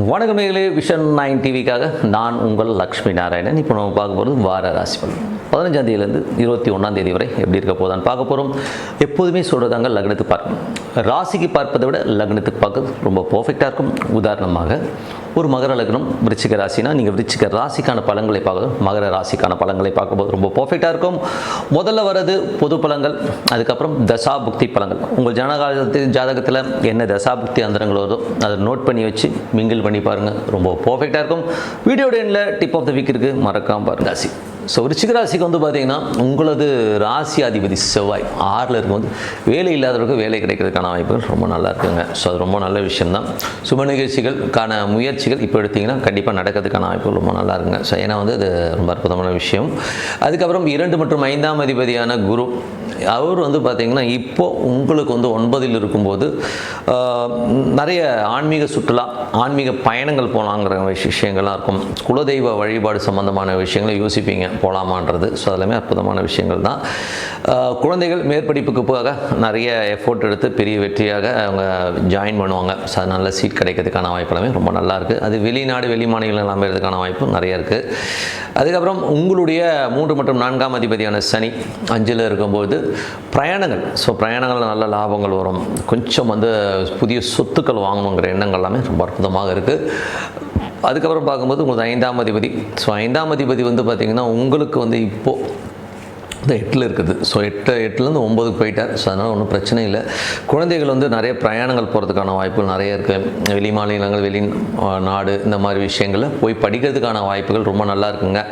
வணக்கம் நேயர்களே, விஷன் 9 டிவிக்காக நான் உங்கள் லக்ஷ்மி நாராயணன். இப்போ நம்ம பார்க்க போகிறது வார ராசி பலன் 15ஆம் தேதியிலேருந்து 21ஆம் தேதி வரை எப்படி இருக்க போதான்னு பார்க்க போகிறோம். எப்போதுமே சொல்கிறதாங்க, லக்னத்துக்கு பார்க்கணும். ராசிக்கு பார்ப்பதை விட லக்னத்துக்கு பார்க்கறது ரொம்ப பர்ஃபெக்டாக இருக்கும். உதாரணமாக ஒரு மகர லக்னம் விருச்சிக ராசினா நீங்கள் விருச்சிக ராசிக்கான பலன்களை பார்க்கணும், மகர ராசிக்கான பலன்களை பார்க்கும்போது ரொம்ப பர்ஃபெக்டாக இருக்கும். முதல்ல வர்றது பொது பலன்கள், அதுக்கப்புறம் தசாபுக்தி பலன்கள். உங்கள் ஜாதகத்தில் என்ன தசாபுக்தி அந்தரங்கள் வருதோ அதை நோட் பண்ணி வச்சு மிங்கிள் பண்ணி பாருங்கள், ரொம்ப பர்ஃபெக்டாக இருக்கும். வீடியோட எண்ணில் டிப் ஆஃப் த வீக் இருக்குது, மறக்காமல் பாருங்கள். ராசி ஸோ விருச்சிக ராசிக்கு வந்து பார்த்தீங்கன்னா உங்களது ராசி அதிபதி செவ்வாய் 6ல் இருக்கும்போது வேலை இல்லாதவருக்கு வேலை கிடைக்கிறதுக்கான வாய்ப்புகள் ரொம்ப நல்லா இருக்குங்க. ஸோ அது ரொம்ப நல்ல விஷயம்தான். சுப நிகழ்ச்சிகளுக்கான முயற்சிகள் இப்போ எடுத்திங்கன்னா கண்டிப்பாக நடக்கிறதுக்கான வாய்ப்புகள் ரொம்ப நல்லா இருக்குங்க. ஸோ ஏன்னா வந்து அது ரொம்ப அற்புதமான விஷயம். அதுக்கப்புறம் 2 மற்றும் 5ஆம் அதிபதியான குரு, அவர் வந்து பார்த்திங்கன்னா இப்போது உங்களுக்கு வந்து 9ல் இருக்கும்போது நிறைய ஆன்மீக சுற்றுலா, ஆன்மீக பயணங்கள் போகலாங்கிற விஷயங்கள்லாம் இருக்கும். குலதெய்வ வழிபாடு சம்மந்தமான விஷயங்களை யோசிப்பீங்க போகலாமான்றது. ஸோ அதெல்லாமே அற்புதமான விஷயங்கள் தான். குழந்தைகள் மேற்படிப்புக்கு போக நிறைய எஃபோர்ட் எடுத்து பெரிய வெற்றியாக அவங்க ஜாயின் பண்ணுவாங்க. ஸோ அது நல்ல சீட் கிடைக்கிறதுக்கான வாய்ப்புலாமே ரொம்ப நல்லா இருக்குது. அது வெளிநாடு வெளி மாநிலங்கள் அமைகிறதுக்கான வாய்ப்பு நிறைய இருக்குது. அதுக்கப்புறம் உங்களுடைய 3 மற்றும் 4ஆம் அதிபதியான சனி 5ல் இருக்கும்போது பிரயாணங்கள், ஸோ பிரயாணங்கள் நல்ல லாபங்கள் வரும். கொஞ்சம் வந்து புதிய சொத்துக்கள் வாங்கணுங்கிற எண்ணங்கள் எல்லாமே ரொம்ப அற்புதமாக இருக்குது. அதுக்கப்புறம் பார்க்கும்போது உங்களுக்கு 5ஆம் அதிபதி, ஸோ 5ஆம் அதிபதி வந்து பார்த்திங்கன்னா உங்களுக்கு வந்து இப்போது இந்த 8ல் இருக்குது. ஸோ 8லேருந்து 9க்கு போயிட்டார். ஸோ அதனால் ஒன்றும் பிரச்சனை இல்லை. குழந்தைகள் வந்து நிறைய பிரயாணங்கள் போகிறதுக்கான வாய்ப்புகள் நிறைய இருக்குது. வெளி மாநிலங்கள், வெளி நாடு, இந்த மாதிரி விஷயங்களில் போய் படிக்கிறதுக்கான வாய்ப்புகள் ரொம்ப நல்லா இருக்குங்க.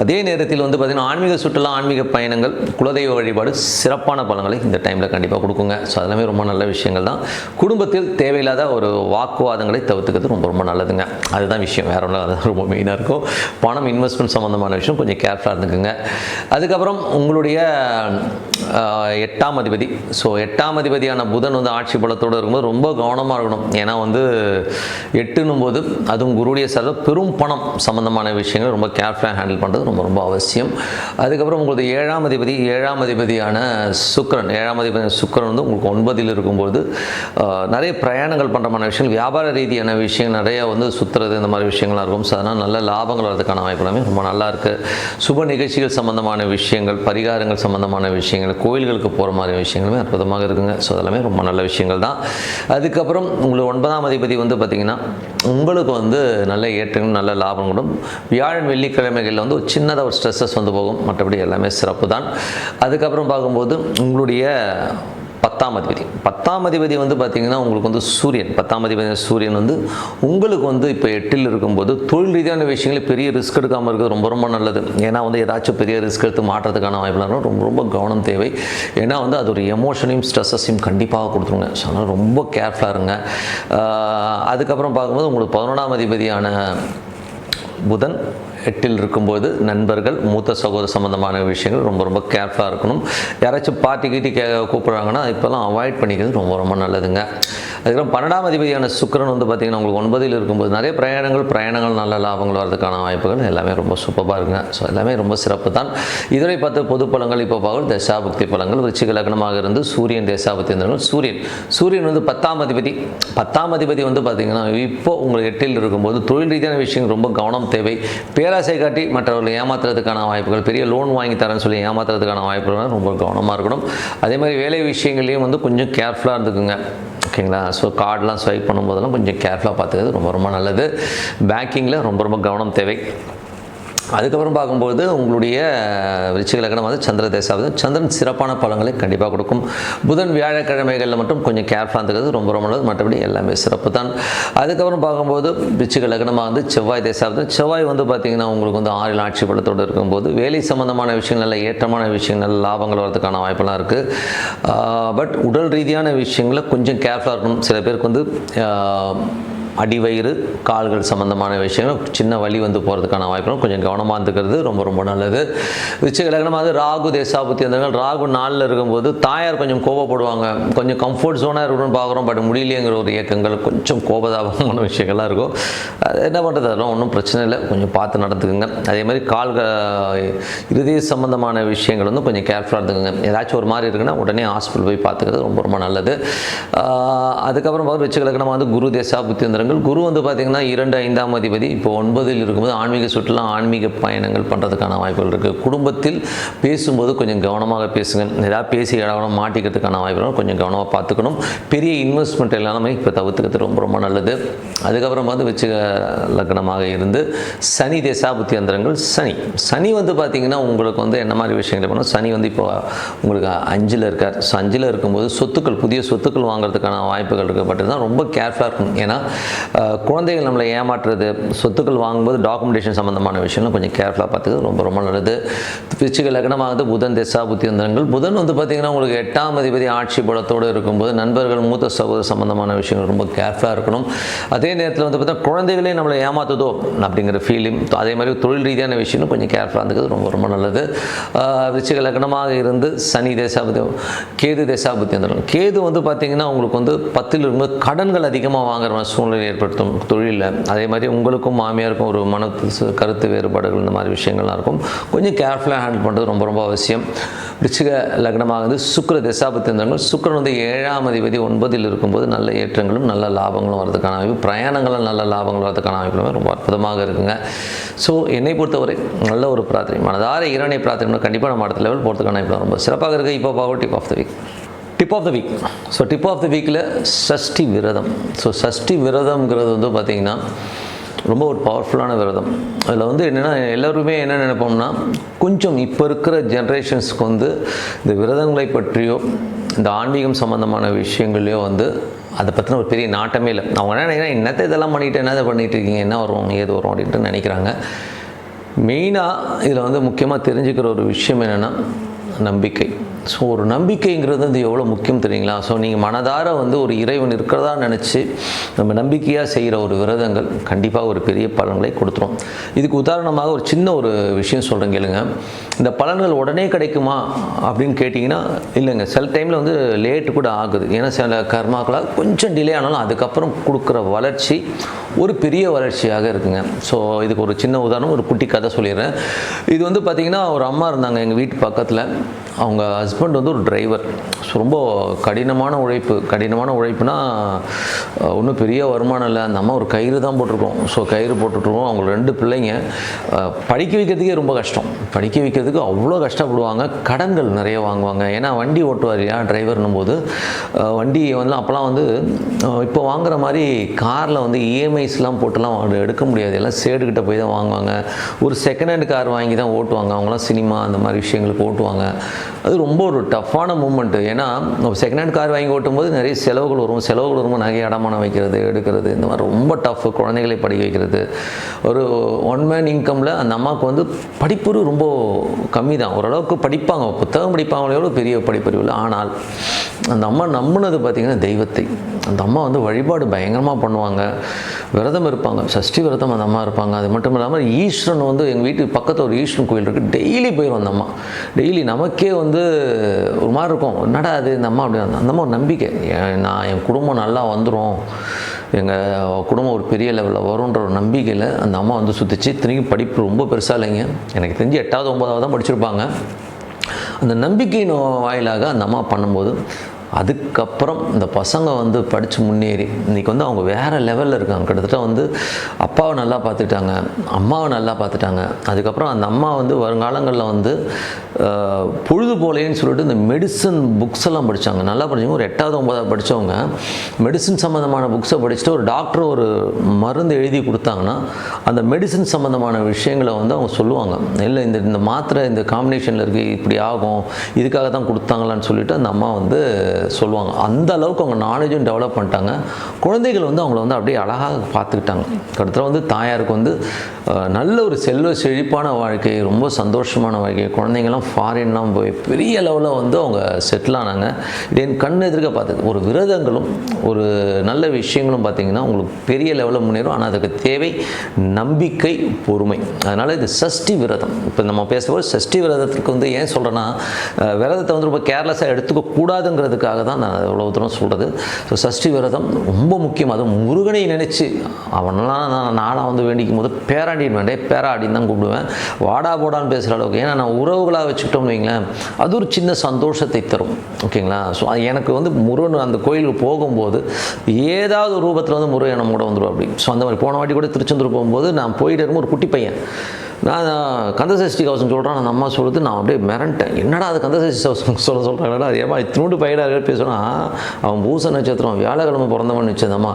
அதே நேரத்தில் வந்து பார்த்திங்கன்னா ஆன்மீக சுற்றுலா, ஆன்மீக பயணங்கள், குலதெய்வ வழிபாடு சிறப்பான பலன்களை இந்த டைமில் கண்டிப்பாக கொடுக்குங்க. ஸோ அதெல்லாமே ரொம்ப நல்ல விஷயங்கள் தான். குடும்பத்தில் தேவையில்லாத ஒரு வாக்குவாதங்களை தவிர்த்துக்கிறது ரொம்ப ரொம்ப நல்லதுங்க. அதுதான் விஷயம், வேற ஒன்றும் அதுதான் ரொம்ப மெயினாக இருக்கும். பணம் இன்வெஸ்ட்மெண்ட் சம்மந்தமான விஷயம் கொஞ்சம் கேர்ஃபுல்லாக இருந்துக்குங்க. அதுக்கப்புறம் உங்களுடைய 8ஆம் அதிபதி, ஸோ 8ஆம் அதிபதியான புதன் வந்து ஆட்சி பலத்தோடு இருக்கும்போது ரொம்ப கவனமாக இருக்கணும். ஏன்னா வந்து 8ன்னும் போது அதுவும் குருடைய சார்பில் பெரும் பணம் சம்மந்தமான விஷயங்கள் ரொம்ப கேர்ஃபுல்லாக ஹேண்டில் பண்ணுறது ரொம்ப ரொம்ப அவசியம். அதுக்கப்புறம் உங்களுக்கு 7ஆம் அதிபதியான சுக்கிரன், 7ஆம் அதிபதி சுக்கிரன் வந்து உங்களுக்கு 9ல் இருக்கும்போது நிறைய பிரயாணங்கள் பண்ணுறமான விஷயங்கள், வியாபார ரீதியான விஷயங்கள் நிறைய வந்து சுற்றுறது, இந்த மாதிரி விஷயங்கள்லாம் இருக்கும். ஸோ அதனால் நல்ல லாபங்கள் வரதுக்கான வாய்ப்பு எல்லாமே ரொம்ப நல்லா இருக்குது. சுப நிகழ்ச்சிகள் சம்மந்தமான விஷயங்கள், பரிகாரங்கள் சம்மந்தமான விஷயங்கள், கோயில்களுக்கு போகிற மாதிரி விஷயங்களுமே அற்புதமாக இருக்குங்க. ஸோ அதெல்லாமே ரொம்ப நல்ல விஷயங்கள் தான். அதுக்கப்புறம் உங்களுக்கு 9ஆம் அதிபதி வந்து பார்த்திங்கன்னா உங்களுக்கு வந்து நல்ல ஏற்றங்கள், நல்ல லாபங்களும். வியாழன் வெள்ளிக்கிழமைகளில் வந்து ஒரு சின்னதாக ஒரு ஸ்ட்ரெஸ்ஸஸ் வந்து போகும், மற்றபடி எல்லாமே சிறப்பு தான். அதுக்கப்புறம் பார்க்கும்போது உங்களுடைய 10ஆம் அதிபதி வந்து பார்த்திங்கன்னா உங்களுக்கு வந்து சூரியன், 10ஆம் அதிபதி சூரியன் வந்து உங்களுக்கு வந்து இப்போ 8ல் இருக்கும்போது தொழில் ரீதியான விஷயங்களில் பெரிய ரிஸ்க் எடுக்காமல் இருக்கிறது ரொம்ப ரொம்ப நல்லது. ஏன்னா வந்து ஏதாச்சும் பெரிய ரிஸ்க் எடுத்து மாற்றுறதுக்கான வாய்ப்புலாம் ரொம்ப ரொம்ப கவனம் தேவை. ஏன்னா வந்து அது ஒரு எமோஷனையும் ஸ்ட்ரெஸ்ஸையும் கண்டிப்பாக கொடுத்துருங்க. ஸோ அதனால் ரொம்ப கேர்ஃபுல்லாக இருங்க. அதுக்கப்புறம் பார்க்கும்போது உங்களுக்கு 11ஆம் அதிபதியான புதன் 8ல் இருக்கும்போது நண்பர்கள், மூத்த சகோதர சம்மந்தமான விஷயங்கள் ரொம்ப ரொம்ப கேர்ஃபுல்லாக இருக்கணும். யாராச்சும் பார்ட்டி கீட்டி கூப்பிட்றாங்கன்னா இப்போல்லாம் அவாய்ட் பண்ணிக்கிறது ரொம்ப ரொம்ப நல்லதுங்க. அதுக்கப்புறம் 12ஆம் அதிபதியான சுக்கிரன் வந்து பார்த்திங்கன்னா உங்களுக்கு 9ல் இருக்கும்போது நிறைய பிரயாணங்கள் நல்ல லாபங்கள் வரதுக்கான வாய்ப்புகள் எல்லாமே ரொம்ப சூப்பராக இருக்குங்க. ஸோ எல்லாமே ரொம்ப சிறப்பு தான். இதுவரை பார்த்து பொது பலன்கள் இப்போ பார்க்கணும். தசாபுக்தி பலன்கள் விருச்சிக லக்னமாக இருந்து சூரியன் தசாபுக்தி இருந்தாலும் சூரியன் வந்து 10ஆம் அதிபதி வந்து பார்த்திங்கன்னா இப்போது உங்களுக்கு 8ல் இருக்கும்போது தொழில் ரீதியான விஷயங்கள் ரொம்ப கவனம் தேவை. பேராசை காட்டி மற்றவர்களை ஏமாத்துறதுக்கான வாய்ப்புகள், பெரிய லோன் வாங்கி தரேன்னு சொல்லி ஏமாத்துறதுக்கான வாய்ப்புகள் ரொம்ப கவனமாக இருக்கணும். அதே மாதிரி வேலை விஷயங்கள்லையும் வந்து கொஞ்சம் கேர்ஃபுல்லாக இருந்துக்குங்க. ஓகேங்களா? ஸோ கார்டெலாம் ஸ்வைப் பண்ணும்போதெல்லாம் கொஞ்சம் கேர்ஃபுல்லாக பார்த்துக்கிறது ரொம்ப ரொம்ப நல்லது. பேங்கிங்கில் ரொம்ப ரொம்ப கவனம் தேவை. அதுக்கப்புறம் பார்க்கும்போது உங்களுடைய விருச்சிக லக்னம் வந்து சந்திர தேசாவது, சந்திரன் சிறப்பான பலன்களை கண்டிப்பாக கொடுக்கும். புதன் வியாழக்கிழமைகளில் மட்டும் கொஞ்சம் கேர்ஃபுல்லாக இருந்துக்கிறது ரொம்ப ரொம்ப நல்லது, மற்றபடி எல்லாமே சிறப்பு தான். அதுக்கப்புறம் பார்க்கும்போது விருச்சிக லக்னமாக வந்து செவ்வாய் தேசாவது, செவ்வாய் வந்து பார்த்திங்கன்னா உங்களுக்கு வந்து 6ல் ஆட்சி பலத்தோடு இருக்கும்போது வேலை சம்மந்தமான விஷயங்கள், நல்ல ஏற்றமான விஷயங்கள், நல்ல லாபங்கள் வரதுக்கான வாய்ப்பெல்லாம் இருக்குது. பட் உடல் ரீதியான விஷயங்களில் கொஞ்சம் கேர்ஃபுல்லாக இருக்கணும். சில பேருக்கு வந்து அடிவயிறு, கால்கள் சம்மந்தமான விஷயங்கள் சின்ன வலி வந்து போகிறதுக்கான வாய்ப்புகளும் கொஞ்சம் கவனமாக இருந்துக்கிறது ரொம்ப ரொம்ப நல்லது. விருச்சிக லக்னமாக ராகு தேசாபுத்தி இருந்தால் ராகு 4ல் இருக்கும்போது தாயார் கொஞ்சம் கோபப்படுவாங்க. கொஞ்சம் கம்ஃபர்ட் ஜோனாக இருக்கணும்னு பார்க்குறோம், பட் முடியலைங்கிற ஒரு இயக்கங்கள், கொஞ்சம் கோபதாபமான விஷயங்கள்லாம் இருக்கும். அது என்ன பண்ணுறது, அதெல்லாம் ஒன்றும் பிரச்சனை இல்லை, கொஞ்சம் பார்த்து நடந்துக்குங்க. அதே மாதிரி இருதய சம்மந்தமான விஷயங்கள் வந்து கொஞ்சம் கேர்ஃபுல்லாக இருந்துக்குங்க. ஏதாச்சும் ஒரு மாதிரி இருக்குன்னா உடனே ஹாஸ்பிட்டல் போய் பார்த்துக்கிறது ரொம்ப ரொம்ப நல்லது. அதுக்கப்புறம் விருச்சிக லக்னமாக வந்து குரு தேசாபுத்தி இயந்திரங்கள். குரு வந்து பார்த்திங்கன்னா 2, 5ஆம் அதிபதி. இப்போ 9ல் இருக்கும்போது ஆன்மீக சுற்றுலா, ஆன்மீக பயணங்கள் பண்ணுறதுக்கான வாய்ப்புகள் இருக்குது. குடும்பத்தில் பேசும்போது கொஞ்சம் கவனமாக பேசுங்க. ஏதாவது பேசி இடவனம் மாட்டிக்கிறதுக்கான வாய்ப்புகள் கொஞ்சம் கவனமாக பார்த்துக்கணும். பெரிய இன்வெஸ்ட்மெண்ட் எல்லாமே இப்போ தவிர்த்துக்கிறது ரொம்ப ரொம்ப நல்லது. அதுக்கப்புறம் வந்து விருச்சிக லக்னமாக இருந்து சனி தேசாபுத்தி யந்திரங்கள். சனி வந்து பார்த்திங்கன்னா உங்களுக்கு வந்து என்ன மாதிரி விஷயங்கள் பண்ணணும். சனி வந்து இப்போ உங்களுக்கு 5ல் இருக்கார். ஸோ 5ல் இருக்கும்போது சொத்துக்கள், புதிய சொத்துக்கள் வாங்குறதுக்கான வாய்ப்புகள் இருக்குது. பட் தான் ரொம்ப கேர்ஃபுல்லாக இருக்கணும். ஏன்னா குழந்தைகள் நம்மளை ஏமாற்றுறது, சொத்துக்கள் வாங்கும்போது டாக்குமெண்டேஷன் சம்மந்தமான விஷயம்லாம் கொஞ்சம் கேர்ஃபுல்லாக பார்த்துக்கிறது ரொம்ப ரொம்ப நல்லது. விருச்சிக லக்னமானது புதன் தேசாபுத்தி யந்திரங்கள். புதன் வந்து பார்த்திங்கன்னா உங்களுக்கு 8ஆம் அதிபதி ஆட்சி பலத்தோடு இருக்கும்போது நண்பர்கள், மூத்த சகோதர சம்மந்தமான விஷயங்கள் ரொம்ப கேர்ஃபுல்லாக இருக்கணும். அதே நேரத்தில் வந்து பார்த்தா குழந்தைகளே நம்மளை ஏமாற்றுதோ அப்படிங்கிற ஃபீலிங், அதே மாதிரி தொழில் ரீதியான விஷயம் கொஞ்சம் கேர்ஃபுல்லாக இருந்துக்கிறது ரொம்ப ரொம்ப நல்லது. விருச்சிக லக்னமாக இருந்து சனி தேசாபுத்தி, கேது தேசாபுத்தி யந்திரம். கேது வந்து பார்த்திங்கன்னா உங்களுக்கு வந்து 10ல் இருக்கும்போது கடன்கள் அதிகமாக வாங்குற சூழ்நிலை ஏற்படுத்தும் தொழிலில். அதே மாதிரி உங்களுக்கும் மாமியாருக்கும் ஒரு கருத்து வேறுபாடுகள் இந்த மாதிரி விஷயங்கள்லாம் இருக்கும். கொஞ்சம் கேர்ஃபுல்லாக ஹேண்டில் பண்ணுறது ரொம்ப ரொம்ப அவசியம். விருச்சிக லக்னமாக வந்து சுக்கிர தேசாபுத்தி யந்திரங்கள். சுக்கிரன் வந்து 7ஆம் அதிபதி 9ல் இருக்கும்போது நல்ல ஏற்றங்களும் நல்ல லாபங்களும் வரதுக்கான வாய்ப்பு, பிரயாணங்களும் நல்ல லாபங்கள் வரதுக்கான வாய்ப்புகளுமே ரொம்ப அற்புதமாக இருக்குங்க. ஸோ என்னை பொறுத்தவரை நல்ல ஒரு பிரார்த்தனை, மனதார இறைவனை பிரார்த்தனை கண்டிப்பாக நம்ம அடுத்த லெவல் போகிறதுக்கான வாய்ப்பு ரொம்ப சிறப்பாக இருக்குது. இப்போ பார்க்க tip of the week. Tip of the week. So tip of the வீக்கில் சஷ்டி விரதம். ஸோ சஷ்டி விரதம்ங்கிறது வந்து பார்த்திங்கன்னா ரொம்ப ஒரு பவர்ஃபுல்லான விரதம். அதில் வந்து என்னென்னா எல்லோருமே என்ன நினைப்போம்னா, கொஞ்சம் இப்போ இருக்கிற ஜென்ரேஷன்ஸ்க்கு வந்து இந்த விரதங்களை பற்றியோ இந்த ஆன்மீகம் சம்மந்தமான விஷயங்களையோ வந்து அதை பற்றின ஒரு பெரிய நாட்டமே இல்லை. அவங்க என்ன நினைக்கிறாங்க, என்னத்தை இதெல்லாம் பண்ணிவிட்டு என்னதை பண்ணிகிட்டு இருக்கீங்க, என்ன வரும் ஏது வரும் அப்படின்ட்டு நினைக்கிறாங்க. மெயினாக இதில் வந்து முக்கியமாக தெரிஞ்சுக்கிற ஒரு விஷயம் என்னென்னா நம்பிக்கை. ஸோ ஒரு நம்பிக்கைங்கிறது வந்து எவ்வளோ முக்கியம் தெரியுங்களா? ஸோ நீங்கள் மனதார வந்து ஒரு இறைவன் இருக்கிறதா நினச்சி நம்ம நம்பிக்கையாக செய்கிற ஒரு விரதங்கள் கண்டிப்பாக ஒரு பெரிய பலன்களை கொடுத்துரும். இதுக்கு உதாரணமாக ஒரு சின்ன ஒரு விஷயம் சொல்கிறேன் கேளுங்க. இந்த பலன்கள் உடனே கிடைக்குமா அப்படின்னு கேட்டிங்கன்னா இல்லைங்க. சில டைமில் வந்து லேட்டு கூட ஆகுது. ஏன்னா சில கர்மாக்களாக கொஞ்சம் டிலே ஆனாலும் அதுக்கப்புறம் கொடுக்குற வளர்ச்சி ஒரு பெரிய வளர்ச்சியாக இருக்குங்க. ஸோ இதுக்கு ஒரு சின்ன உதாரணம், ஒரு குட்டி கதை சொல்லிடுறேன். இது வந்து பார்த்திங்கன்னா ஒரு அம்மா இருந்தாங்க எங்கள் வீட்டு பக்கத்தில். அவங்க ஹஸ்பண்ட் வந்து ஒரு டிரைவர். ஸோ ரொம்ப கடினமான உழைப்புனா ஒன்றும் பெரிய வருமானம் இல்லை. அந்த அம்மா ஒரு கயிறு தான் போட்டிருக்கோம். ஸோ கயிறு போட்டுட்ருக்கோம். அவங்க 2 பிள்ளைங்க. படிக்க வைக்கிறதுக்கே ரொம்ப கஷ்டம். படிக்க வைக்கிறதுக்கு அவ்வளோ கஷ்டப்படுவாங்க. கடன்கள் நிறைய வாங்குவாங்க. ஏன்னா வண்டி ஓட்டுவார் இல்லையா டிரைவர்னும் போது, வண்டி வந்து அப்போலாம் வந்து இப்போ வாங்குற மாதிரி காரில் வந்து இஎம்ஐஸ்லாம் போட்டுலாம் எடுக்க முடியாது. எல்லாம் சேடுக்கிட்ட போய் தான் வாங்குவாங்க. ஒரு செகண்ட் ஹேண்ட் கார் வாங்கி தான் ஓட்டுவாங்க. அவங்களாம் சினிமா அந்த மாதிரி விஷயங்களுக்கு ஓட்டுவாங்க. அது ரொம்ப ஒரு டஃப்பான மூமெண்ட்டு. ஏன்னா செகண்ட் ஹேண்ட் கார் வாங்கி ஓட்டும்போது நிறைய செலவுகள் வரும். நகை அடமானம் வைக்கிறது, எடுக்கிறது, இந்த மாதிரி ரொம்ப டஃப். குழந்தைகளை படிக்க வைக்கிறது. ஒரு 1 மேன் இன்கமில் அந்த அம்மாவுக்கு வந்து படிப்பறிவு ரொம்ப கம்மி தான். ஓரளவுக்கு படிப்பாங்க, புத்தகம் படிப்பாங்களோட பெரிய படிப்பறிவு இல்லை. ஆனால் அந்த அம்மா நம்பினது பார்த்திங்கன்னா தெய்வத்தை. அந்த அம்மா வந்து வழிபாடு பயங்கரமாக பண்ணுவாங்க, விரதம் இருப்பாங்க, சஷ்டி விரதம் அந்த அம்மா இருப்பாங்க. அது மட்டும் இல்லாமல் ஈஸ்வரன் வந்து எங்கள் வீட்டுக்கு பக்கத்தில் ஒரு ஈஸ்வரன் கோயில் இருக்குது. டெய்லி போயிடும் அந்த அம்மா. டெய்லி நமக்கே வந்து ஒரு மாதிரி இருக்கும், என்னடா அது இந்த அம்மா அப்படி. அந்த அம்மா ஒரு நம்பிக்கை, என் குடும்பம் நல்லா வந்துடும், எங்கள் குடும்பம் ஒரு பெரிய லெவலில் வரும்ன்ற ஒரு நம்பிக்கையில் அந்த அம்மா வந்து சுற்றிச்சு. இத்தனைக்கும் படிப்பு ரொம்ப பெருசாக இல்லைங்க. எனக்கு தெரிஞ்சு 8வது 9வது தான் படிச்சிருப்பாங்க. அந்த நம்பிக்கையின் வாயிலாக அந்த அம்மா பண்ணும்போது அதுக்கப்புறம் இந்த பசங்க வந்து படித்து முன்னேறி இன்றைக்கி வந்து அவங்க வேறு லெவலில் இருக்காங்க. கிட்டத்தட்ட வந்து அப்பாவை நல்லா பார்த்துட்டாங்க, அம்மாவை நல்லா பார்த்துட்டாங்க. அதுக்கப்புறம் அந்த அம்மா வந்து வருங்காலங்களில் வந்து பொழுது போலேன்னு சொல்லிட்டு இந்த மெடிசன் புக்ஸ் எல்லாம் படித்தாங்க. நல்லா படித்தவங்க ஒரு 8வது 9வது படித்தவங்க மெடிசன் சம்மந்தமான புக்ஸை படிச்சுட்டு ஒரு டாக்டர் ஒரு மருந்து எழுதி கொடுத்தாங்கன்னா அந்த மெடிசன் சம்மந்தமான விஷயங்களை வந்து அவங்க சொல்லுவாங்க. இல்லை இந்த மாத்திரை இந்த காம்பினேஷனில் இருக்குது, இப்படி ஆகும், இதுக்காக தான் கொடுத்தாங்களான்னு சொல்லிட்டு அந்த அம்மா வந்து சொல்லுவாங்க. அந்த அளவுக்கு அவங்க நாலேஜும் டெவலப் பண்ணிட்டாங்க. குழந்தைகள் வந்து அவங்கள வந்து அப்படியே அழகாக பார்த்துக்கிட்டாங்க. கிட்டத்தட்ட வந்து தாயாருக்கு வந்து நல்ல ஒரு செல்வ செழிப்பான வாழ்க்கை, ரொம்ப சந்தோஷமான வாழ்க்கை. குழந்தைங்கள்லாம் ஃபாரின்லாம் போய் பெரிய லெவலில் வந்து அவங்க செட்டில் ஆனாங்க. இது என் கண் எதிர்க்க பார்த்தது. ஒரு விரதங்களும் ஒரு நல்ல விஷயங்களும் பார்த்திங்கன்னா உங்களுக்கு பெரிய லெவலில் முன்னேறும். ஆனால் அதுக்கு தேவை நம்பிக்கை, பொறுமை. அதனால் இது சஷ்டி விரதம். இப்போ நம்ம பேசும்போது சஷ்டி விரதத்துக்கு வந்து ஏன் சொல்கிறேன்னா, விரதத்தை வந்து ரொம்ப கேர்லெஸ்ஸாக எடுத்துக்க கூடாதுங்கிறதுக்கு அப்படின்றதுக்காக தான் நான் எவ்வளோ தூரம் சொல்கிறது. ஸோ சஷ்டி விரதம் ரொம்ப முக்கியம். அதுவும் முருகனை நினச்சி அவனெல்லாம் நானாக வந்து வேண்டிக்கும் போது பேராண்டின்னு வேண்டே பேராடின்னு தான் கூப்பிடுவேன். வாடா போடான்னு பேசுகிற அளவுக்கு. ஏன்னா நான் உறவுகளாக வச்சுக்கிட்டோம்னு வைங்களேன், அது ஒரு சின்ன சந்தோஷத்தை தரும். ஓகேங்களா? ஸோ எனக்கு வந்து முருகன் அந்த கோயிலுக்கு போகும்போது ஏதாவது ஒரு ரூபத்தில் வந்து முருகன் நம்ம கூட வந்துடும் அப்படி. ஸோ அந்த மாதிரி போன வாட்டி கூட திருச்செந்தூர் போகும்போது நான் போயிட்டு இருக்கும்போது ஒரு குட்டி பையன் நான் கந்தசஷ்டி கவசம் சொல்கிறேன், அந்த அம்மா சொல்லுது, நான் அப்படியே மிரண்டேன். என்னடா அது கந்தசஷ்டி கவசம் சொல்கிறாங்கடா, அது ஏமா இத்தினோண்டு பையனாக பேசுனா அவன் பூச நட்சத்திரம் வியாழக்கிழமை பிறந்தவன் நிச்சயதாம்மா.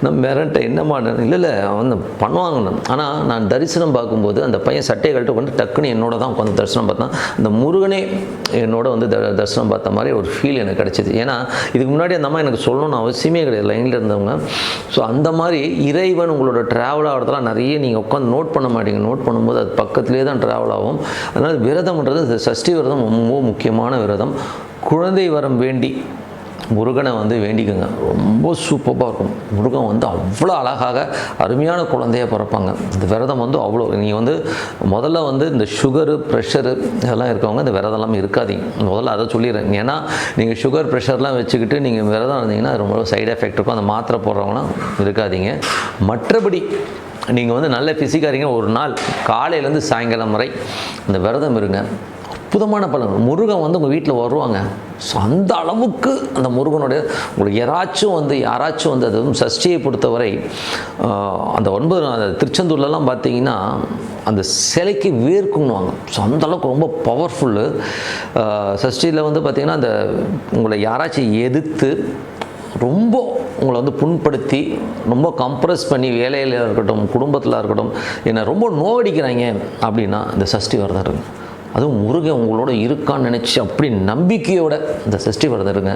நான் மிரண்டேன், என்னம்மா இல்லை அவன் பண்ணுவாங்கன்னு. ஆனால் நான் தரிசனம் பார்க்கும்போது அந்த பையன் சட்டையை கழட்டு வந்து டக்குன்னு என்னோட தான் உட்காந்து தரிசனம் பார்த்தேன். அந்த முருகனே என்னோட வந்து தரிசனம் பார்த்த மாதிரி ஒரு ஃபீல் எனக்கு கிடச்சிது. ஏன்னா இதுக்கு முன்னாடி அந்த அம்மா எனக்கு சொல்லணும்னு அவசியமே கிடையாது, லைனில் இருந்தவங்க. ஸோ அந்த மாதிரி இறைவன் உங்களோட ட்ராவல் ஆகிறதுலாம் நிறைய நீங்கள் உட்காந்து நோட் பண்ண மாட்டீங்க. நோட் பண்ணும்போது அது பக்கத்துலேயே தான் ட்ராவல் ஆகும். அதனால் விரதம்ன்றது இந்த சஷ்டி விரதம் ரொம்ப முக்கியமான விரதம். குழந்தை வரம் வேண்டி முருகனை வந்து வேண்டிக்குங்க, ரொம்ப சூப்பராக இருக்கும். முருகன் வந்து அவ்வளோ அழகாக அருமையான குழந்தையாக பிறப்பாங்க. இந்த விரதம் வந்து அவ்வளோ, நீங்கள் வந்து முதல்ல வந்து இந்த சுகரு ப்ரெஷரு இதெல்லாம் இருக்கவங்க இந்த விரதம் எல்லாம் இருக்காதீங்க. முதல்ல அதை சொல்லிடுறேன். ஏன்னா நீங்கள் சுகர் ப்ரெஷர்லாம் வச்சுக்கிட்டு நீங்கள் விரதம் இருந்தீங்கன்னா ரொம்ப சைடு எஃபெக்ட் இருக்கும். அந்த மாத்திரை போடுறவங்களாம் இருக்காதீங்க. மற்றபடி நீங்கள் வந்து நல்ல ஃபிசிக்காக இருக்கீங்க, ஒரு நாள் காலையிலேருந்து சாயங்காலம் வரை இந்த விரதம் இருங்க, அற்புதமான பலன். முருகன் வந்து உங்கள் வீட்டில் வருவாங்க. ஸோ அந்த அளவுக்கு அந்த முருகனுடைய உங்களுக்கு யாராச்சும் வந்து அது சஷ்டியை பொறுத்தவரை அந்த 9 அந்த திருச்செந்தூர்லலாம் பார்த்தீங்கன்னா அந்த சிலைக்கு வேர்க்குன்னுவாங்க. ஸோ அந்த அளவுக்கு ரொம்ப பவர்ஃபுல்லு. சஷ்டியில் வந்து பார்த்திங்கன்னா அந்த உங்களை யாராச்சும் எதிர்த்து ரொம்ப உங்களை வந்து புண்படுத்தி ரொம்ப கம்ப்ரெஸ் பண்ணி வேலையில் இருக்கட்டும் குடும்பத்தில் இருக்கட்டும் என்னை ரொம்ப நோவடிக்கிறாங்க அப்படின்னா இந்த சஷ்டி விரதம் இருங்க. அதுவும் முருகன் உங்களோட இருக்கான்னு நினச்சி அப்படி நம்பிக்கையோட இந்த சஷ்டி விரதம் இருங்க.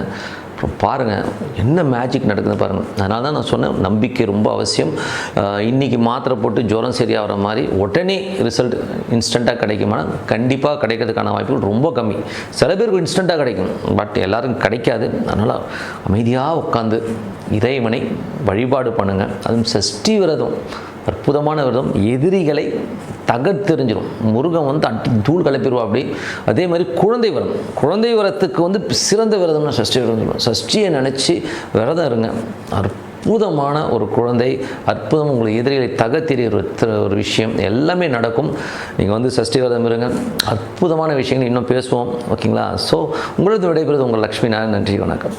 அப்புறம் பாருங்கள் என்ன மேஜிக் நடக்குது பாருங்கள். அதனால தான் நான் சொன்னேன், நம்பிக்கை ரொம்ப அவசியம். இன்றைக்கி மாத்திரை போட்டு ஜுரம் சரியாகிற மாதிரி உடனே ரிசல்ட் இன்ஸ்டண்ட்டாக கிடைக்குமா? கண்டிப்பாக கிடைக்கிறதுக்கான வாய்ப்புகள் ரொம்ப கம்மி. சில பேருக்கு இன்ஸ்டண்ட்டாக கிடைக்கும், பட் எல்லாருக்கும் கிடைக்காது. அதனால் அமைதியாக உட்காந்து இறைவனை வழிபாடு பண்ணுங்கள். அதுவும் சஷ்டி விரதம் அற்புதமான விரதம். எதிரிகளை தகர்த்தெறிஞ்சிடும். முருகன் வந்து தூள் கலப்பிடுவா அப்படி. அதே மாதிரி குழந்தை வரத்துக்கு வந்து சிறந்த விரதம்னா சஷ்டி விரதம் சொல்லுவோம். சஷ்டியை நினச்சி விரதம் இருங்க. அற்புதமான ஒரு குழந்தை, அற்புதம் உங்களுக்கு எதிரிகளை தகர்த்தெறிகிற ஒரு விஷயம் எல்லாமே நடக்கும். நீங்கள் வந்து சஷ்டி விரதம் இருங்க. அற்புதமான விஷயங்கள் இன்னும் பேசுவோம். ஓகேங்களா? ஸோ உங்களுக்கு விடைபெறுவது உங்கள் லக்ஷ்மி நாராயணன். நன்றி, வணக்கம்.